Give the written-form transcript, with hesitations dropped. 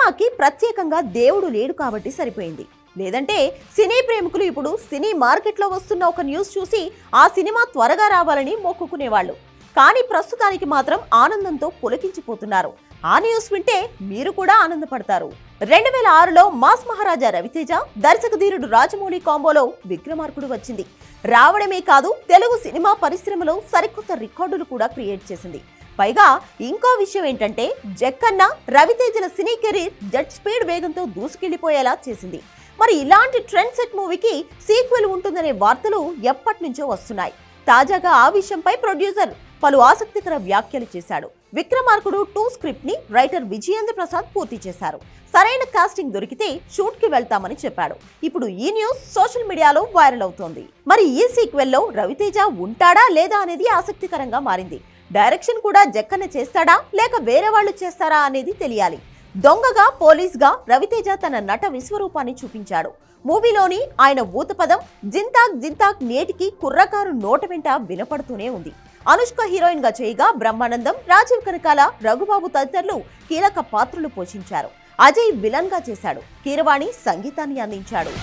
సినిమాకి ప్రత్యేకంగా దేవుడు లేడు కాబట్టి సరిపోయింది. లేదంటే సినీ ప్రేమికులు ఇప్పుడు సినీ మార్కెట్లో వస్తున్న ఒక న్యూస్ చూసి ఆ సినిమా త్వరగా రావాలని మొక్కుకునేవాళ్ళు. కానీ ప్రస్తుతానికి మాత్రం ఆనందంతో పులకించిపోతున్నారు. ఆ న్యూస్ వింటే మీరు కూడా ఆనందపడతారు. 2006లో మాస్ మహారాజా రవితేజ, దర్శకధీరుడు రాజమౌళి కాంబోలో విక్రమార్కుడు వచ్చింది. రావడమే కాదు, తెలుగు సినిమా పరిశ్రమలో సరికొత్త రికార్డులు కూడా క్రియేట్ చేసింది. పైగా ఇంకో విషయం ఏంటంటే, జక్కన్న రవితేజల సినీ కెరీర్ జెట్ స్పీడ్ వేగంతో దూసుకెళ్లిపోయేలా చేసింది. మరి ఇలాంటి ట్రెండ్ సెట్ మూవీకి సీక్వెల్ ఉంటుందనే వార్తలు ఎప్పటి నుంచో వస్తున్నాయి. తాజాగా ఆ విషయంపై ప్రొడ్యూసర్ పలు ఆసక్తికర వ్యాఖ్యలు చేశాడు. విక్రమార్కుడు 2 స్క్రిప్ట్ ని రైటర్ విజయేంద్ర ప్రసాద్ పూర్తి చేశారు. సరైన కాస్టింగ్ దొరికితే షూట్ కి వెళ్తామని చెప్పాడు. ఇప్పుడు ఈ న్యూస్ సోషల్ మీడియాలో వైరల్ అవుతోంది. మరి ఈ సీక్వెల్ లో రవితేజ ఉంటాడా లేదా అనేది ఆసక్తికరంగా మారింది. డైరెక్షన్ కూడా జక్కన్న చేస్తాడా లేక వేరే వాళ్ళు చేస్తారా అనేది తెలియాలి. దొంగగా, పోలీస్ గా రవితేజ తన నట విశ్వరూపాన్ని చూపించాడు. మూవీలోని ఆయన ఊతపదం జింతాక్ జింతాక్ నేటికి కుర్రకారు నోట వెంట వినపడుతూనే ఉంది. అనుష్క హీరోయిన్ గా చేయగా బ్రహ్మానందం, రాజీవ్ కనకాల, రఘుబాబు తదితరులు కీలక పాత్రలు పోషించారు. అజయ్ విలన్ గా చేశాడు. కీరవాణి సంగీతాన్ని అందించాడు.